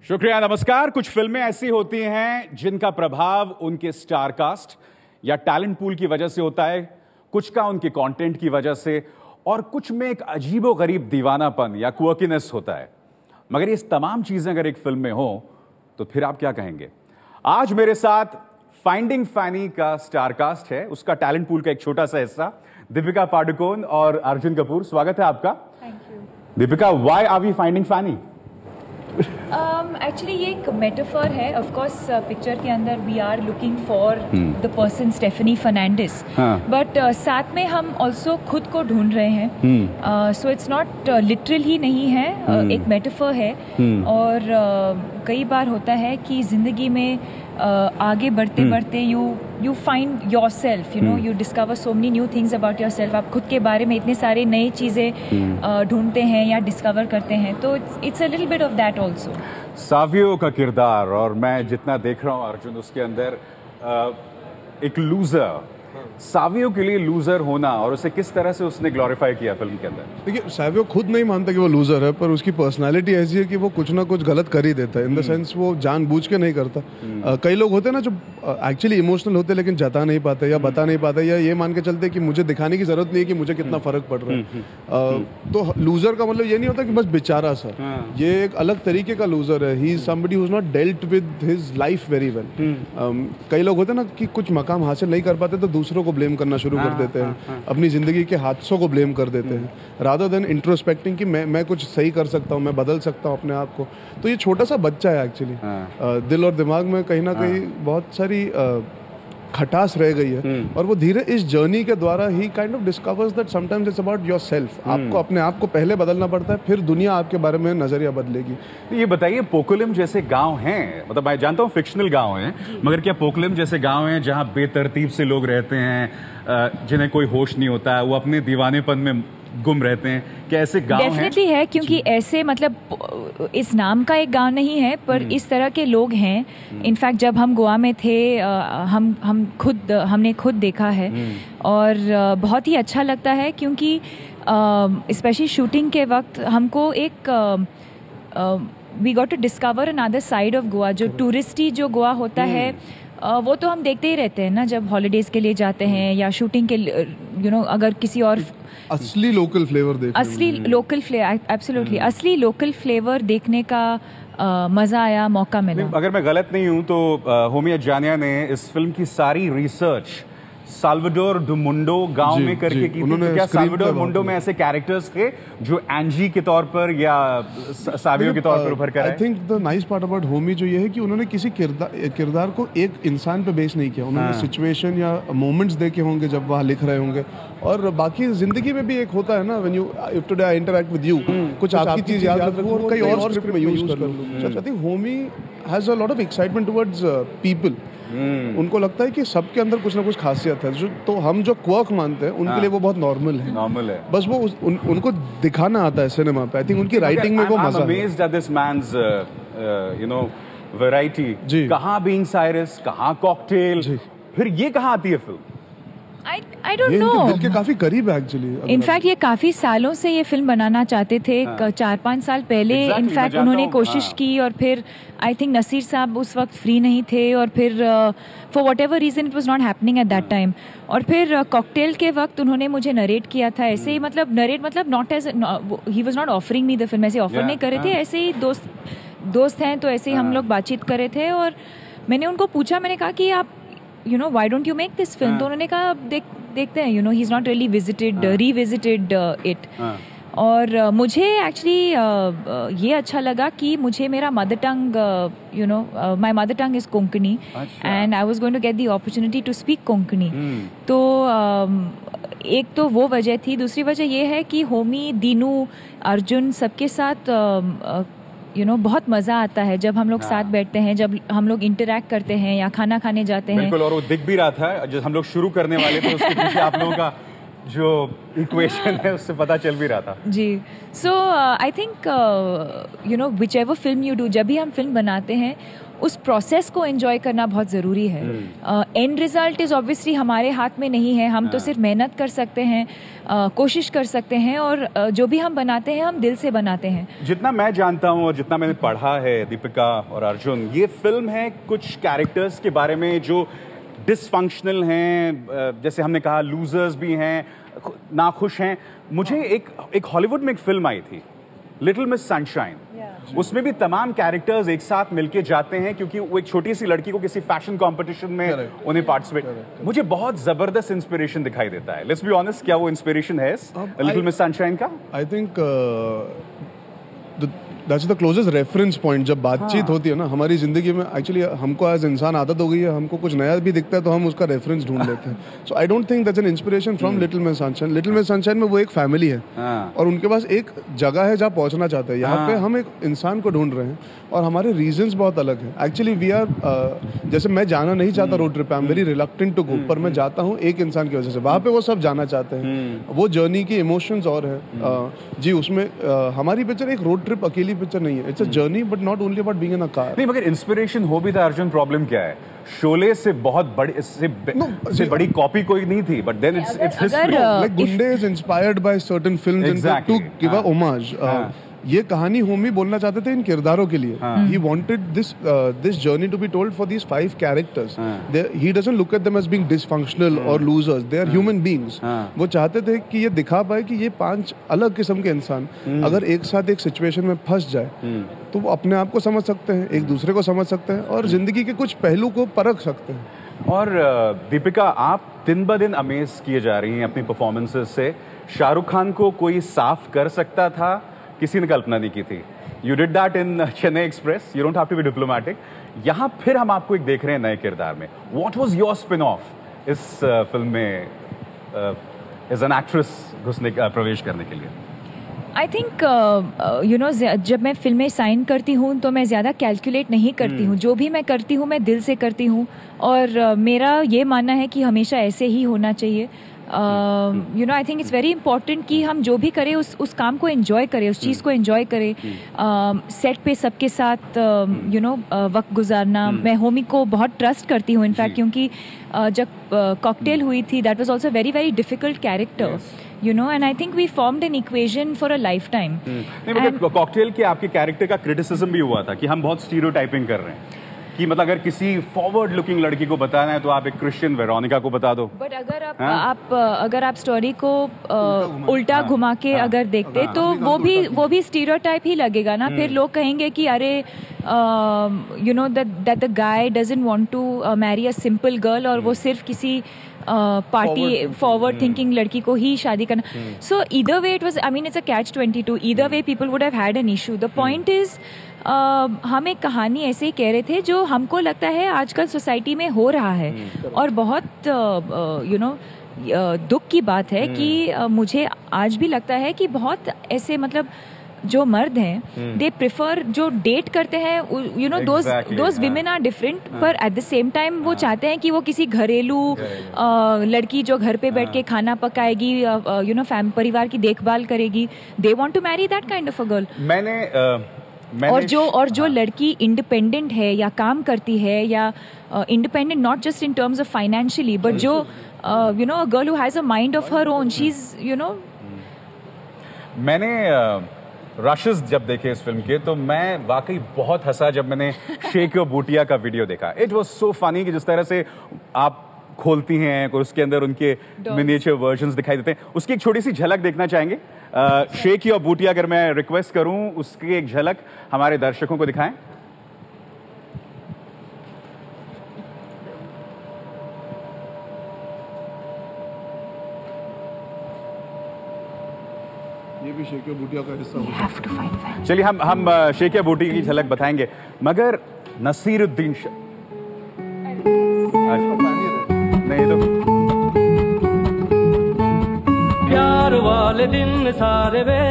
शुक्रिया, नमस्कार। कुछ फिल्में ऐसी होती हैं जिनका प्रभाव उनके स्टार कास्ट या टैलेंट पूल की वजह से होता है, कुछ का उनके कंटेंट की वजह से, और कुछ में एक अजीबोगरीब दीवानापन या क्वर्कीनेस होता है। मगर ये तमाम चीजें अगर एक फिल्म में हो तो फिर आप क्या कहेंगे? आज मेरे साथ फाइंडिंग फैनी का स्टार कास्ट है, उसका टैलेंट पूल का एक छोटा सा हिस्सा, दीपिका पादुकोण और अर्जुन कपूर। स्वागत है आपका। Thank you. Deepika, why are we finding Fanny? Actually ये एक मेटाफर है। ऑफ कोर्स पिक्चर के अंदर we are looking for the person Stephanie Fernandes, but साथ में हम ऑल्सो खुद को ढूंढ रहे हैं। सो इट्स नॉट लिटरल ही नहीं है, एक मेटाफर है। और कई बार होता है कि जिंदगी में आगे बढ़ते बढ़ते you find your self, you discover so many new things about your self. आप खुद के बारे में इतने सारे नई चीज़ें ढूंढते हैं या डिस्कवर करते हैं, तो it's a little bit of that also. Savio का किरदार, और मैं जितना देख रहा हूँ अर्जुन, उसके अंदर एक लूजर, सावियो के लिए लूजर होना, और उसे किस तरह से उसने ग्लोरीफाई किया फिल्म के अंदर। देखिए, सावियो खुद नहीं मानता कि वो लूजर है, पर उसकी पर्सनालिटी ऐसी है कि वो कुछ ना कुछ गलत कर ही देता है। इन द सेंस वो जानबूझ के नहीं करता। कई लोग होते हैं ना जो एक्चुअली इमोशनल होते लेकिन जता नहीं पाते या बता नहीं पाते, या ये मान के चलते कि मुझे दिखाने की जरूरत नहीं है कि मुझे कितना फर्क पड़ रहा है। तो लूजर का मतलब ये नहीं होता कि बस बेचारा सा, ये एक अलग तरीके का लूजर है। He is somebody who is not dealt with his life very well. कई लोग होते हैं ना कि कुछ मकाम हासिल नहीं कर पाते तो दूसरों को ब्लेम करना शुरू कर देते हैं, अपनी जिंदगी के हादसों को ब्लेम कर देते हैं, रादर देन इंट्रोस्पेक्टिंग कि मैं कुछ सही कर सकता हूँ, मैं बदल सकता हूँ अपने आप को। तो ये छोटा सा बच्चा है एक्चुअली। दिल और दिमाग में कहीं ना कहीं बहुत सारी खटास रह गई है, और वो धीरे इस जर्नी के द्वारा he kind of discovers that sometimes it's about yourself. आपको अपने आप को पहले बदलना पड़ता है, फिर दुनिया आपके बारे में नजरिया बदलेगी। ये बताइए, पोकुलिम जैसे गांव हैं, मतलब मैं जानता हूँ फिक्शनल गांव हैं, मगर क्या पोकुलिम जैसे गांव हैं जहां बेतरतीब से लोग रहते हैं, जिन्हें कोई होश नहीं होता है, वो अपने दीवानेपन में गुम रहते हैं, क्या ऐसे गांव हैं? डेफिनेटली है, क्योंकि ऐसे मतलब इस नाम का एक गांव नहीं है, पर इस तरह के लोग हैं। इनफैक्ट जब हम गोवा में थे, हमने खुद देखा है, और बहुत ही अच्छा लगता है, क्योंकि स्पेशली शूटिंग के वक्त हमको एक we got to discover another side of Goa. जो टूरिस्टी जो गोवा होता है, वो तो हम देखते ही रहते हैं ना, जब हॉलीडेज के लिए जाते हैं या शूटिंग के लिए, अगर किसी और असली लोकल फ्लेवर असली लोकल फ्लेवर देखने का मजा आया, मौका मिला। अगर मैं गलत नहीं हूं तो होमी अजानिया ने इस फिल्म की सारी रिसर्च साल्वाडोर डू मुंडो गांव में करके की थी। तो क्या साल्वाडोर मुंडो में ऐसे कैरेक्टर्स थे जो एंजी के तौर पर या सावियो के तौर पर उभर कर आए? I think the nice part about Homi जो ये है कि उन्होंने किसी किरदार को एक इंसान पे बेस नहीं किया। उन्होंने सिचुएशन या मोमेंट्स देखे होंगे जब वहाँ लिख रहे होंगे, और बाकी जिंदगी में भी एक होता है ना, when you if today I interact with you, कुछ आपकी चीज याद रखूं और कई और स्क्रिप्ट में यूज कर लूं। So I think Homi has a lot of excitement towards people. उनको लगता है कि सबके अंदर कुछ ना कुछ खासियत है, तो हम जो क्वर्क मानते हैं उनके लिए वो बहुत नॉर्मल है। बस वो उनको दिखाना आता है सिनेमा पे। आई थिंक उनकी राइटिंग में वो मजा है। Amazed at this man's variety. कहाँ बीइंग साइरस, कहाँ कॉकटेल, फिर ये कहाँ आती है फिल्म? I don't know. दिल के काफी करीब है एक्चुअली। इनफैक्ट ये काफी सालों से ये फिल्म बनाना चाहते थे, 4-5 साल पहले। इनफैक्ट उन्होंने कोशिश की, और फिर आई थिंक नसीर साहब उस वक्त फ्री नहीं थे, और फिर for whatever reason it was not happening at that time. और फिर कॉकटेल के वक्त उन्होंने मुझे नरेट किया था, ऐसे ही मतलब not as he was not offering me the film, ऐसे ऑफर नहीं करे थे, ऐसे ही दोस्त हैं तो ऐसे ही हम लोग बातचीत करे थे। और मैंने उनको पूछा, मैंने कहा कि आप why don't you make this film? तो उन्होंने कहा देखते हैं, he's not really revisited it. और मुझे एक्चुअली ये अच्छा लगा कि मुझे मेरा mother tongue, my mother tongue is Konkani, and I was going to get the opportunity to speak Konkani. तो एक तो वो वजह थी। दूसरी वजह ये है कि होमी, दीनू, अर्जुन सबके साथ बहुत मजा आता है जब हम लोग साथ बैठते हैं, जब हम लोग इंटरैक्ट करते हैं या खाना खाने जाते हैं। बिल्कुल, और वो दिख भी रहा था जब हम लोग शुरू करने वाले थे, उसके पीछे आप लोगों का जो इक्वेशन है उससे पता चल भी रहा था। जी, so I think whichever film you do, जब भी हम फिल्म बनाते हैं उस प्रोसेस को एंजॉय करना बहुत ज़रूरी है। एंड रिजल्ट इज़ ऑब्वियसली हमारे हाथ में नहीं है, हम तो सिर्फ मेहनत कर सकते हैं, कोशिश कर सकते हैं, और जो भी हम बनाते हैं हम दिल से बनाते हैं। जितना मैं जानता हूँ और जितना मैंने पढ़ा है दीपिका और अर्जुन, ये फिल्म है कुछ कैरेक्टर्स के बारे में जो डिसफंक्शनल हैं, जैसे हमने कहा लूजर्स भी हैं, नाखुश हैं। मुझे एक हॉलीवुड में एक फिल्म आई थी लिटिल मिस सनशाइन, उसमें भी तमाम कैरेक्टर्स एक साथ मिलके जाते हैं क्योंकि वो एक छोटी सी लड़की को किसी फैशन कंपटीशन में उन्हें पार्टिसिपेट। मुझे बहुत जबरदस्त इंस्पिरेशन दिखाई देता है। लेट्स बी ऑनेस्ट, क्या वो इंस्पिरेशन है लिटिल मिस सनशाइन का? I think that's the closest reference point. जब बातचीत होती है ना हमारी जिंदगी में, एक्चुअली हमको एज इंसान आदत हो गई है, हमको कुछ नया भी दिखता है तो हम उसका रेफरेंस ढूंढ लेते हैं। So I don't think that's an inspiration from Little Miss Sunshine. Little Miss Sunshine में वो एक फैमिली है और उनके पास एक जगह है जहाँ पहुंचना चाहते हैं। यहाँ पे हम एक इंसान को ढूंढ रहे हैं और हमारे रीजंस बहुत अलग हैं। एक्चुअली वी आर, जैसे मैं जाना नहीं चाहता रोड ट्रिप पे, I am very reluctant to go, पर मैं जाता हूँ एक इंसान की वजह से। वहाँ पे वो सब जाना चाहते हैं, वो जर्नी की इमोशंस और है जी उसमें। हमारी पिक्चर एक रोड ट्रिप अकेली पिक्चर नहीं है, it's a journey but not only about being in a car. नहीं, मगर इंस्पिरेशन हो भी था अर्जुन। प्रॉब्लम क्या है, शोले से बहुत बड़ी, इससे बड़ी कॉपी कोई नहीं थी, but then it's history. Like Gunday is inspired by certain films to give a homage. ये कहानी होमी बोलना चाहते थे इन किरदारों के लिए। He wanted this journey to be told for these 5 characters. He doesn't look at them as being dysfunctional और losers, they are human beings. वो चाहते थे कि ये दिखा पाए कि ये 5 अलग किस्म के इंसान अगर एक साथ एक सिचुएशन में फंस जाए तो वो अपने आप को समझ सकते हैं, एक दूसरे को समझ सकते हैं और जिंदगी के कुछ पहलू को परख सकते हैं। और दीपिका, आप दिन ब दिन अमेज किए जा रही हैं अपनी परफॉर्मेंसेस से। शाहरुख खान को कोई साफ कर सकता था, किसी ने कल्पना नहीं की थी। You did that in Chennai Express, you don't have to be diplomatic. यहाँ फिर हम आपको एक देख रहे हैं नए किरदार में। What was your spin off इस फिल्म में एज एन एक्ट्रेस प्रवेश करने के लिए? आई थिंक यू नो, जब मैं फिल्में साइन करती हूँ तो मैं ज़्यादा कैलकुलेट नहीं करती हूँ। जो भी मैं करती हूँ मैं दिल से करती हूँ और मेरा ये मानना है कि हमेशा ऐसे ही होना चाहिए। You know, I think it's very important कि हम जो भी करें उस काम को एंजॉय करें, उस चीज़ को एंजॉय करें। सेट पे सबके साथ यू नो वक्त गुजारना, मैं होमी को बहुत ट्रस्ट करती हूँ इनफैक्ट, क्योंकि जब कॉकटेल हुई थी that was also very very difficult character, you know, and I think we formed an equation for a lifetime. नहीं, मतलब कॉकटेल के आपके कैरेक्टर का क्रिटिसिज्म भी हुआ था कि हम बहुत स्टीरियोटाइपिंग कर रहे हैं, कि मतलब अगर किसी फॉरवर्ड लुकिंग लड़की को बताना है तो आप एक क्रिश्चियन वेरोनिका को बता दो। बट अगर आप स्टोरी को उल्टा घुमा के अगर देखते तो वो भी स्टीरियोटाइप ही लगेगा ना। फिर लोग कहेंगे कि अरे you know that the guy doesn't want to marry a simple girl, और वो सिर्फ किसी पार्टी फॉरवर्ड थिंकिंग लड़की को ही शादी करना। सो either way it was, I mean it's a catch-22, either way people would have had an issue. The point is हम एक कहानी ऐसे ही कह रहे थे जो हमको लगता है आजकल सोसाइटी में हो रहा है, और बहुत यू नो दुख की बात है कि मुझे आज भी लगता है कि बहुत ऐसे मतलब जो मर्द हैं दे प्रेफर, जो डेट करते हैं, you know those women are different, पर एट द सेम टाइम वो चाहते हैं कि वो किसी घरेलू लड़की जो घर पे बैठ के खाना पकाएगी, यू नो परिवार की देखभाल करेगी, they want to marry that kind of a girl. मैंने और जो लड़की इंडिपेंडेंट है या काम करती है, या independent not just in terms of financially, but जो you know a girl who has a mind of her own, she is you know. मैंने रशेस जब देखे इस फिल्म के तो मैं वाकई बहुत हंसा जब मैंने शेख योर बूटिया का वीडियो देखा। इट वाज सो फनी कि जिस तरह से आप खोलती हैं और उसके अंदर उनके मिनिएचर वर्जन्स दिखाई देते हैं। उसकी एक छोटी सी झलक देखना चाहेंगे? शेख योर बूटिया, अगर मैं रिक्वेस्ट करूं उसकी एक झलक हमारे दर्शकों को दिखाएं। ये भी शेख योर बूटिया का हिस्सा। चलिए हम शेख योर बूटिया की झलक बताएंगे, मगर नसीरुद्दीन नहीं तो प्यार वाले दिन सारे वे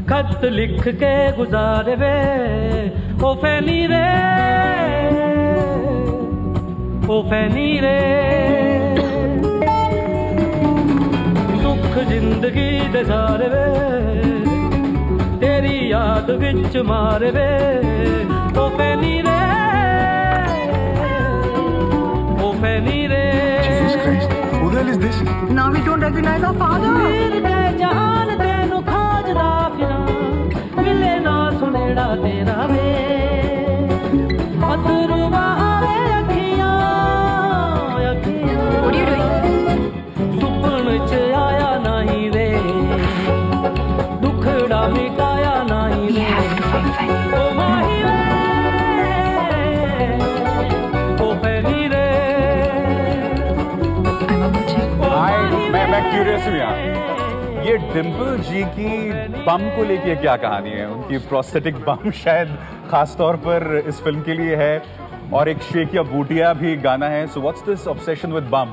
खत लिख के गुजारे वे, ओ फैनी रे, ओ फैनी रे, सुख जिंदगी दे सारे वे तेरी याद विच मारे वे, ओ फैनी रे ओ फैनी रे Jesus Christ, who the hell is this? Now we don't recognize our father. वीर दे जहान तेनू खाजदा फिरा मिले ना सुनेड़ा तेरा वे अतरू बहावे अखियां अखियां What are you doing? सुपन च आया नहीं वे दुखड़ा मिटाया नहीं वे ओ माही रे ओ फैनी रे मैं क्यूरियस हूँ यहाँ, ये डिम्पल जी की बम को लेके क्या कहानी है? उनकी प्रोस्थेटिक बम शायद खास तौर पर इस फिल्म के लिए है, और एक शेख या बूटिया भी गाना है. So what's this obsession with bomb?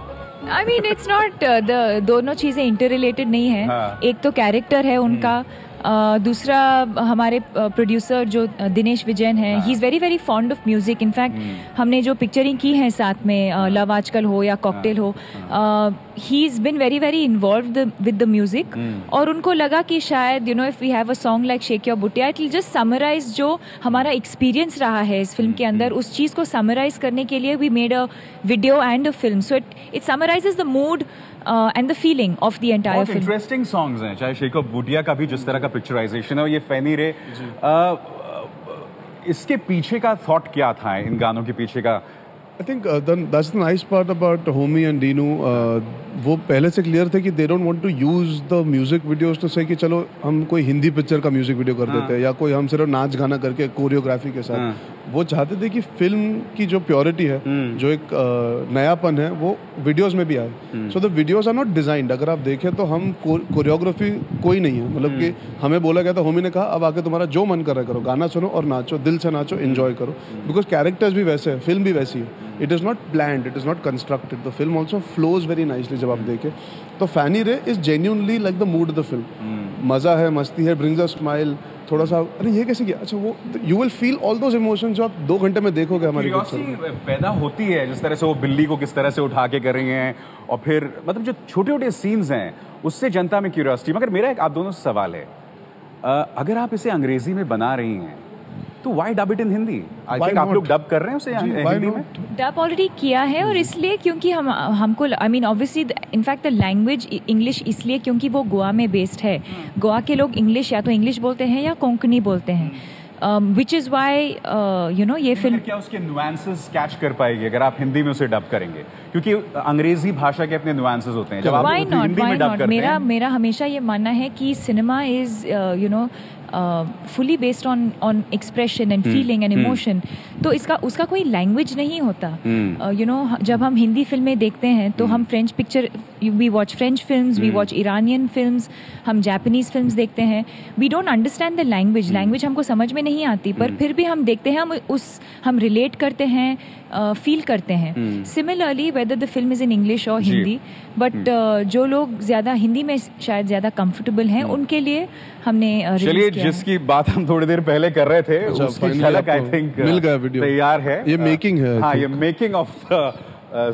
I mean, it's not दोनों चीजें इंटर रिलेटेड नहीं है. हाँ. एक तो कैरेक्टर है उनका, दूसरा हमारे प्रोड्यूसर जो दिनेश विजयन है, he is very very fond of music. In fact हमने जो पिक्चरिंग की है साथ में, लव आजकल हो या कॉकटेल हो, he is been very very involved with the music. और उनको लगा कि शायद if we have a song like shake your bootiya, it will just summarise जो हमारा एक्सपीरियंस रहा है इस फिल्म के अंदर, उस चीज़ को समराइज करने के लिए we made a video and a film. So it summarizes the mood and the feeling of the entire film. Interesting songs हैं, चाहे शेख बूटिया का भी जिस तरह का पिक्चराइजेशन है, और ये फैनी रे, इसके पीछे का थॉट क्या था, इन गानों के पीछे का? I think that's the nice part about Homi and Dinu. वो पहले से क्लियर थे कि they don't want to use the music videos to say कि चलो हम कोई हिंदी पिक्चर का म्यूजिक वीडियो कर देते हैं, या कोई हम सिर्फ नाच गाना करके कोरियोग्राफी के साथ. वो चाहते थे कि फिल्म की जो प्योरिटी है, जो एक नयापन है, वो वीडियोस में भी आए. So the videos are not designed. अगर आप देखें तो हम कोरियोग्राफी कोई नहीं है, मतलब कि हमें बोला गया था, होमी ने कहा अब आके तुम्हारा जो मन कर रहा है करो, गाना सुनो और नाचो, दिल से नाचो, एंजॉय करो. बिकॉज कैरेक्टर्स भी वैसे हैं, फिल्म भी वैसी है. It is not planned, it is not constructed. The film also flows very nicely जब आप देखें तो. फैनी रे is genuinely like the mood off the film. मज़ा है, मस्ती है, ब्रिंग्स अ स्माइल. थोड़ा सा अरे ये कैसे किया, अच्छा वो you will feel all those emotions जो आप 2 घंटे में देखोगे हमारी पिक्चर. पैदा होती है जिस तरह से वो बिल्ली को किस तरह से उठा के कर रही हैं, और फिर मतलब जो छोटे छोटे सीन्स हैं उससे जनता में क्यूरियोसिटी. मगर मेरा एक आप दोनों से सवाल है, अगर आप इसे अंग्रेजी में बना रही हैं तो why dub it in Hindi? I think आप लोग डब कर रहे हैं उसे हिंदी में. डब ऑलरेडी किया है, और इसलिए क्योंकि हमको I mean obviously in fact the language English, इसलिए क्योंकि वो गोवा में बेस्ड है. गोवा के लोग इंग्लिश या तो इंग्लिश बोलते हैं या कोंकणी बोलते हैं, विच इज़ वाई ये फिल्म. क्या उसके नुआंसेस कैच कर पाएगी अगर आप हिंदी में उसे डब करेंगे? क्योंकि अंग्रेजी भाषा के अपने नुआंसेस होते हैं. जब आप हिंदी में डब करते हैं, मेरा हमेशा ये मानना है कि cinema is fully based on expression and feeling and emotion. तो उसका कोई लैंग्वेज नहीं होता. जब हम हिंदी फिल्में देखते हैं तो हम French picture, we watch French films, we watch Iranian films, हम जापानीज फिल्म्स देखते हैं. We don't understand the language हमको समझ में नहीं आती, पर फिर भी हम देखते हैं, हम रिलेट करते हैं, फील करते हैं. Similarly whether the film is in English और हिंदी, बट जो लोग ज़्यादा हिंदी में शायद ज़्यादा कंफर्टेबल हैं, उनके लिए हमने चलिए जिसकी बात हम थोड़ी देर पहले कर रहे थे, उसकी झलक आई थिंक मिल गया वीडियो तैयार है. ये मेकिंग है. हाँ, ये making of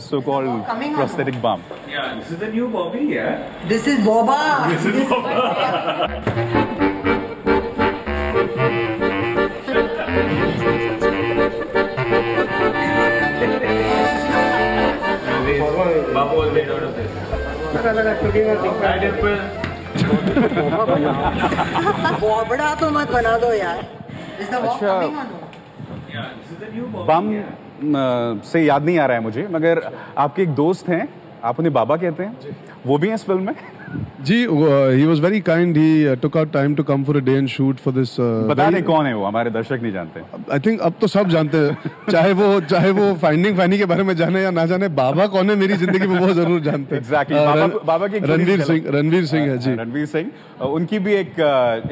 so called prosthetic bum. Yeah, this is the new Bobby, yeah. This is Boba. This is Boba. Babu was made out of this. बड़ा तो मत बना दो यार. अच्छा, बम से याद नहीं आ रहा है मुझे, मगर आपके एक दोस्त हैं, आप उन्हें बाबा कहते हैं, वो भी हैं इस फिल्म में? जी, he was very kind. He took out time to come for a day and shoot for this. बता दें कौन है वो, हमारे दर्शक नहीं जानते. I think अब तो सब जानते हैं, चाहे वो फाइंडिंग फैनी के बारे में जाने या ना जाने, बाबा कौन है मेरी जिंदगी में वो जरूर जानते हैं. Exactly. बाबा की रणवीर सिंह है जी. रणवीर सिंह, उनकी भी एक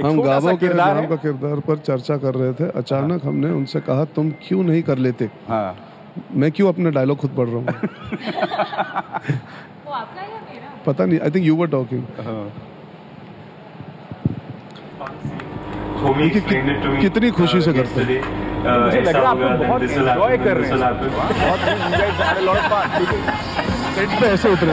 हम गाबा के किरदार नाम का किरदार पर चर्चा कर रहे थे. अचानक हमने उनसे कहा तुम क्यों नहीं कर लेते. हाँ, मैं क्यों अपने डायलॉग खुद पढ़ रहा हूँ. वो आपका या मेरा? पता नहीं. I think you were talking. कितनी खुशी से करते हैं. मुझे लग रहा है आप लोग बहुत एंजॉय कर रहे हैं. बहुत enjoy, lot of fun. Set पे ऐसे उतरे.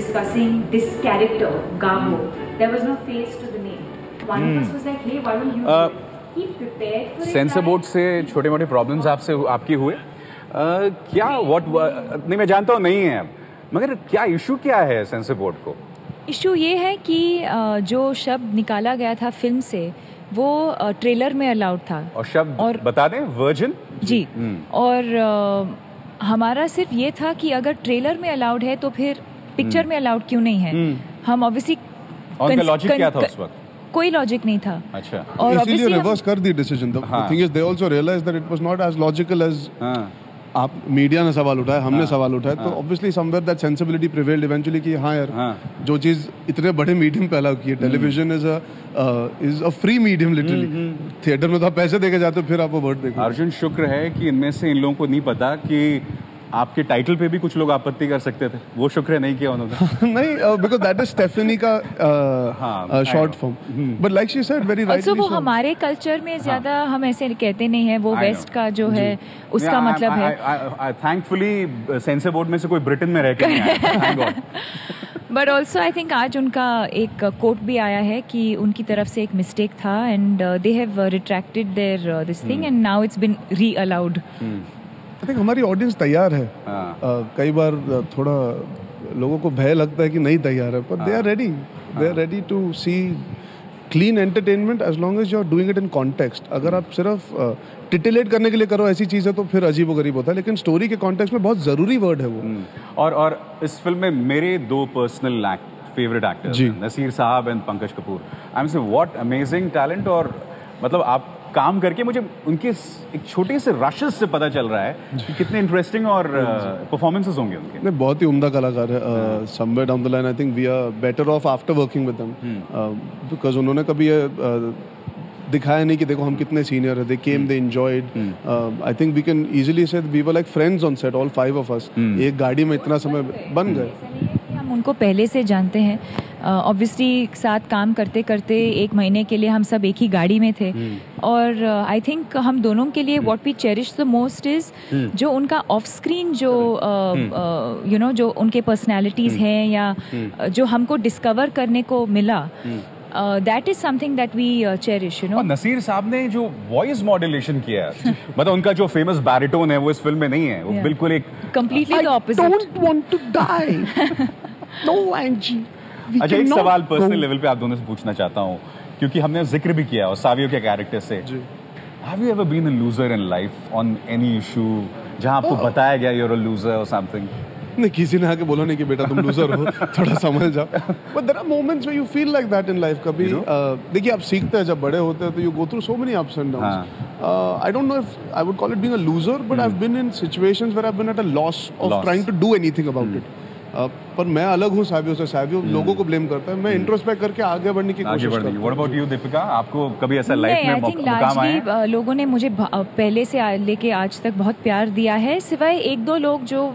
discussing this character, Gabo, there was no face to the name. One of us was like, hey, why don't you do it? He prepared for it. Sensor board से छोटे मोटे problems आपकी हुए क्या नहीं मैं जानता हूँ नहीं है, मगर क्या इशू क्या है सेंसर बोर्ड को? इशू ये है कि जो शब्द निकाला गया था फिल्म से वो ट्रेलर में अलाउड था। और शब्द और बता दें, वर्जिन जी। और हमारा सिर्फ ये था कि अगर ट्रेलर में अलाउड है तो फिर पिक्चर में अलाउड क्यों नहीं है? हम ऑब्वियसली उनका लॉजिक क्या था उस वक्त? कोई लॉजिक नहीं था। अच्छा, और इसीलिए रिवर्स कर दी decision. The thing is they also realise that it was not as logical as आप मीडिया ने सवाल उठाया, हमने सवाल उठाया, तो obviously somewhere that sensibility prevailed eventually कि हाँ यार जो चीज़ इतने बड़े मीडियम पे अलाउ की है, television is a free medium literally. Theatre में तो आप पैसे देके जाते हो, फिर आप वो वर्ड देखो। अर्जुन, शुक्र है कि इनमें से इन लोगों को नहीं पता कि आपके टाइटल पे भी कुछ लोग आपत्ति कर सकते थे, वो शुक्र है नहीं किया उन्होंने। नहीं, बिकॉज़ दैट इज स्टेफनी का short form, but like she said very rightly, वो हमारे कल्चर में ज्यादा हम ऐसे कहते नहीं है, वो वेस्ट का जो है उसका मतलब है। थैंकफुली सेंसर बोर्ड में से कोई ब्रिटेन में रह के नहीं आया। बट ऑल्सो आई थिंक आज उनका एक कोट भी आया है कि उनकी तरफ से एक मिस्टेक था and they have retracted their this thing and now it's been reallowed. I think हमारी ऑडियंस तैयार है। कई बार थोड़ा लोगों को भय लगता है कि नहीं तैयार है, पर they are ready to see clean entertainment as long as you are doing it in context. अगर आप सिर्फ टिटिलेट करने के लिए करो ऐसी चीज़ है तो फिर अजीब व गरीब होता है, लेकिन स्टोरी के कॉन्टेक्स्ट में बहुत ज़रूरी वर्ड है वो। और इस फिल्म में मेरे दो पर्सनल फेवरेट एक्टर्स, नसीर साहब and Pankaj Kapoor. I am से व्हाट अमेजिंग टैलेंट। और मतलब आप काम करके मुझे उनके एक छोटे से रशेस से पता चल रहा है कि कितने इंटरेस्टिंग और परफॉर्मेंसेस होंगे उनके। नहीं, बहुत ही उम्दा कलाकार है। Somewhere down the line I think we are better off after working with them, because उन्होंने कभी ये दिखाया नहीं कि देखो हम कितने सीनियर है। They came, they enjoyed. I think we can easily से we were like friends on set, all 5 of us। एक गाड़ी में इतना समय बन गए। हम उनको पहले से जानते हैं, ऑब्वियसली साथ काम करते करते 1 महीने के लिए हम सब एक ही गाड़ी में थे। और आई थिंक हम दोनों के लिए what we cherish the most is जो उनका ऑफ स्क्रीन जो यू नो जो उनके पर्सनैलिटीज़ हैं या जो हमको डिस्कवर करने को मिला, that is something that we cherish, you know. Naseer sahab ने जो वॉइस मॉड्यूलेशन किया है, मतलब उनका जो फेमस बैरिटोन है वो इस फिल्म में नहीं है, वो बिल्कुल एक completely the opposite. I don't want to die. No, Angie. अच्छा, एक सवाल पर्सनल लेवल पे आप दोनों से पूछना चाहता हूँ, क्योंकि हमने जिक्र भी किया और सावियो के कैरेक्टर से। Have you ever been a loser in life on any issue जहाँ आपको बताया गया you're a loser or something? नहीं, किसी ने आके बोला नहीं कि बेटा तुम लूजर हो, थोड़ा समझ जाओ। But there are moments where you feel like that in life. कभी देखिए आप सीखते हैं जब बड़े होते हैं तो you go through so many ups and downs. I don't know if I would call it being a loser, but I've been in situations where I've been at a loss of trying to do anything about it. पर मैं अलग हूँ सावियो से। सावियो लोगों को blame करता है, मैं इंट्रोस्पेक्ट करके आगे बढ़ने की कोशिश करता हूँ। What about you, Deepika? आपको कभी ऐसा लाइफ में मुकाम आया है? लोगों ने मुझे पहले से लेके आज तक बहुत प्यार दिया है, सिवाय 1-2 लोग जो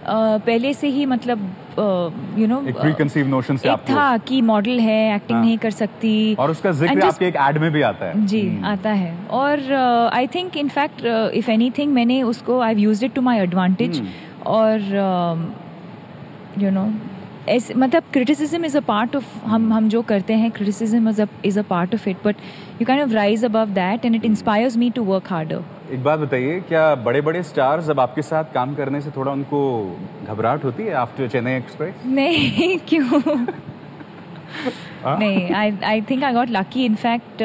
पहले से ही मतलब यू नो एक प्रीकंसीव नोशन से आपको था कि मॉडल है, एक्टिंग नहीं कर सकती, और उसका जिक्र आपके एक एड में भी आता है। जी आता है। और I think in fact if anything मैंने उसको I used it to my advantage. और यू नो ऐसे मतलब criticism is a part of हम जो करते हैं, criticism is a part of it, but you can have rise above that and it inspires me to work harder. एक बात बताइए, क्या बड़े बड़े स्टार्स अब आपके साथ काम करने से थोड़ा उनको घबराहट होती है आफ्टर चेन्नई एक्सप्रेस? नहीं, क्यों? नहीं, I think I got lucky. In fact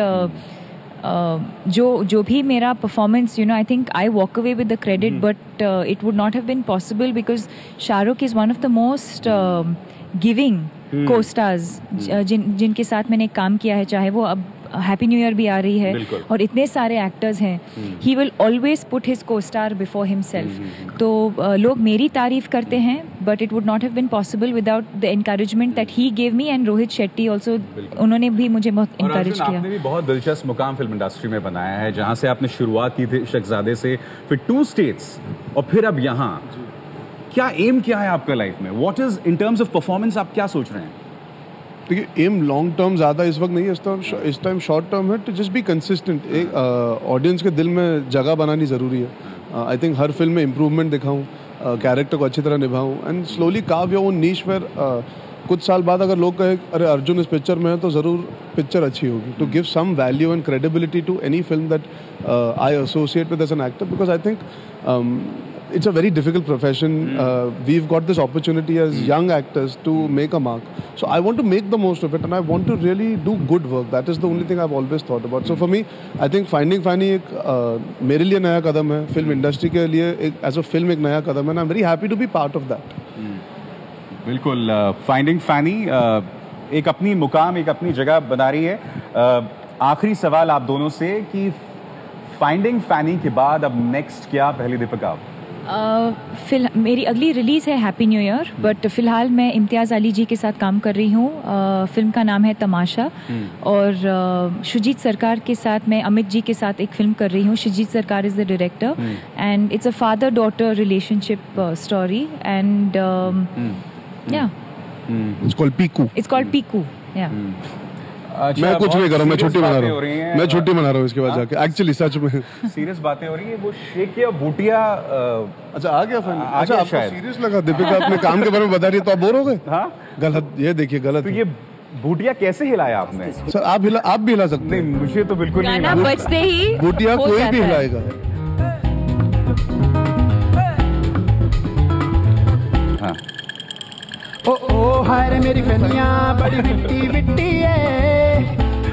जो भी मेरा performance, you know, I think I walk away with the credit, but it would not have been possible because Shahrukh is one of the most giving costars जिनके साथ मैंने काम किया है, चाहे वो अब हैप्पी न्यू ईयर भी आ रही है और इतने सारे एक्टर्स हैं। He will always put his costar before himself. तो लोग मेरी तारीफ करते हैं, but it would not have been possible without the encouragement that he gave me and Rohit Shetty also, उन्होंने भी मुझे बहुत इनकरेज किया। आपने भी बहुत दिलचस्प मुकाम फिल्म इंडस्ट्री में बनाया है, जहाँ से आपने शुरुआत की थी शहजादे से, फिर 2 states और फिर अब यहाँ। क्या एम क्या है आपका लाइफ में? What is in terms of performance आप क्या सोच रहे हैं? देखिए, एम लॉन्ग टर्म ज़्यादा इस वक्त नहीं है, इस टाइम शॉर्ट टर्म है, टू जस्ट बी कंसिस्टेंट। एक ऑडियंस के दिल में जगह बनानी ज़रूरी है। आई थिंक हर फिल्म में इम्प्रूवमेंट दिखाऊँ, कैरेक्टर को अच्छी तरह निभाऊँ and slowly carve your own niche where कुछ साल बाद अगर लोग कहे अरे अर्जुन इस पिक्चर में है तो ज़रूर पिक्चर अच्छी होगी. To give some value and credibility to any film that I associate with as an actor, because I think it's a very difficult profession. We've got this opportunity as young actors to make a mark. So I want to make the most of it and I want to really do good work. That is the only thing I've always thought about. So for me, I think Finding Fanny एक मेरे लिए नया कदम है, film industry के लिए एक as a film एक नया कदम है. And I'm very happy to be part of that. बिल्कुल. फाइंडिंग फैनी एक अपनी मुकाम, एक अपनी जगह बना रही है. आखिरी सवाल आप दोनों से कि फाइंडिंग फैनी के बाद अब नेक्स्ट क्या? पहली दीपिका, मेरी अगली रिलीज़ है हैप्पी न्यू ईयर, बट फ़िलहाल मैं इम्तियाज़ अली जी के साथ काम कर रही हूँ. फिल्म का नाम है तमाशा और शुजीत सरकार के साथ मैं अमित जी के साथ एक फिल्म कर रही हूँ. शुजीत सरकार is the director and it's a father daughter relationship story and या It's called Piku. It's called Piku. या मैं कुछ नहीं कर रहा हूँ, मैं छुट्टी मना रहा हूँ. मैं छुट्टी मना रहा हूँ इसके बाद जाके. एक्चुअली सच में सीरियस बातें हो रही है. वो शेख या बूटिया अच्छा आ गया फाइनल. अच्छा आपको सीरियस लगा? दीपिका अपने काम के बारे में बता रही है तो आप बोर हो गए? हाँ गलत. ये देखिए गलत. तो ये बूटिया कैसे हिलाया आपने? सर आप भी हिला सकते हैं. नहीं मुझे तो बिल्कुल नहीं. गाना बजते ही बूटिया हो कोई जाता भी है. हिलाएगा. हाँ. ओ ओ हाय रे मेरी फनिया बड़ी मिट्टी मिट्टी है.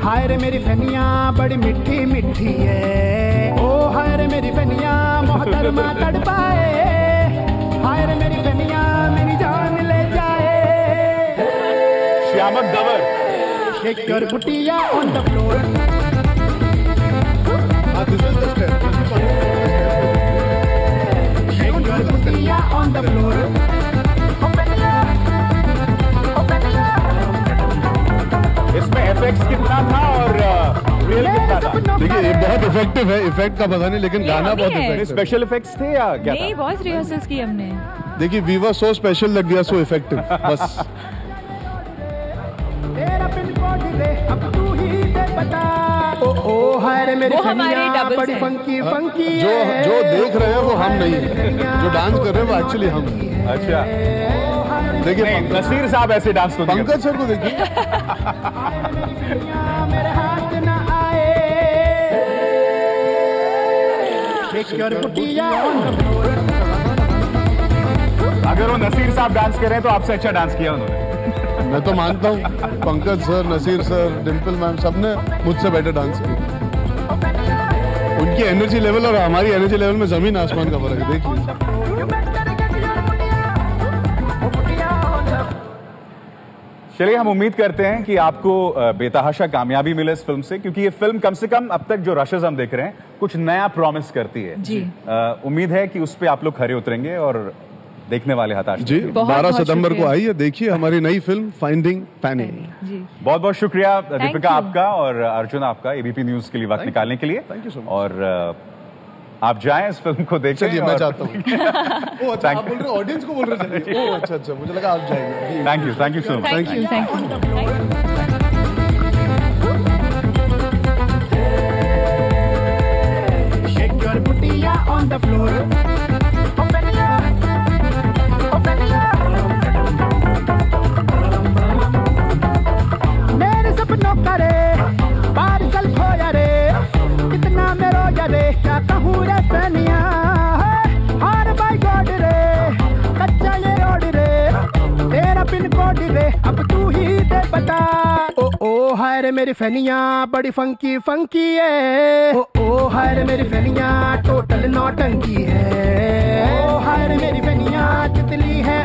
हाय रे मेरी फनिया बड़ी मिट्टी मिट्टी है. ओ हाय रे मेरी फनिया मोहतरमा तड़पाए. हाय रे मेरी फनिया मेरी जान ले जाए. श्यामक दवर. Shake your booty on the floor. This is the step. Shake your booty on the floor. इसमें एफएक्स कितना था और रियल कितना था? देखिए ये बहुत इफेक्टिव है. इफेक्ट का पता नहीं लेकिन गाना बहुत अभी है. इफेक्टिव. स्पेशल इफेक्ट्स थे या क्या नहीं, था? बहुत रिहर्सल्स की हमने. देखिए we were so special that we are so effective. बस तेरा पिन कोड दे अब तू ही दे बता. ओ ओ हाय रे मेरी वो हमारे फनिया doubles बड़ी हैं. फंकी फंकी जो देख रहे हैं वो हम नहीं है. जो डांस कर रहे हैं वो एक्चुअली हम हैं. अच्छा देखिए नहीं, नसीर साहब ऐसे डांस तो नहीं पंकज सर को देखिए. मेरे हाथ न आए. Shake your booty on the floor. करते. अगर वो नसीर साहब डांस कर रहे हैं तो आपसे अच्छा डांस किया उन्होंने. मैं तो मानता हूँ Pankaj sir, Naseer sir, Dimple ma'am सबने मुझसे बेटर डांस किया. उनकी एनर्जी लेवल और हमारी एनर्जी लेवल में जमीन आसमान का फर्क है. देख लीजिए. चलिए हम उम्मीद करते हैं कि आपको बेतहाशा कामयाबी मिले इस फिल्म से, क्योंकि ये फिल्म कम से कम अब तक जो रशेस हम देख रहे हैं कुछ नया प्रॉमिस करती है. जी. उम्मीद है कि उस पे आप लोग खरे उतरेंगे और देखने वाले हताश जी. नहीं. 12 सितंबर को आई है, देखिए हमारी नई फिल्म फाइंडिंग फैनी. जी. बहुत बहुत शुक्रिया दीपिका you. आपका और अर्जुन आपका एबीपी न्यूज के लिए वक्त निकालने के लिए. Thank you so much. और आप जाएं इस फिल्म को देखें. चलिए मैं और- चाहता हूँ. ओ अच्छा आप बोल रहे हो ऑडियंस को बोल रहे हैं. ओ अच्छा अच्छा मुझे लगा आप जाएंगे. Thank you so much. Thank you. Thank you. Shake your booty on the floor. मेरे सपनों का रे पार्सल खोया रे. कितना मैं रोया रे क्या कहूँ रे फनिया. हार बाय गॉड रे कच्चा ये रोड रे. तेरा पिन कोड रे अब तू ही दे बता. ओ ओ हाय रे मेरी फनिया बड़ी फंकी फंकी है. ओ ओ हाय रे मेरी फनिया टोटल नौटंकी है. ओ हाय रे मेरी फनिया तितली है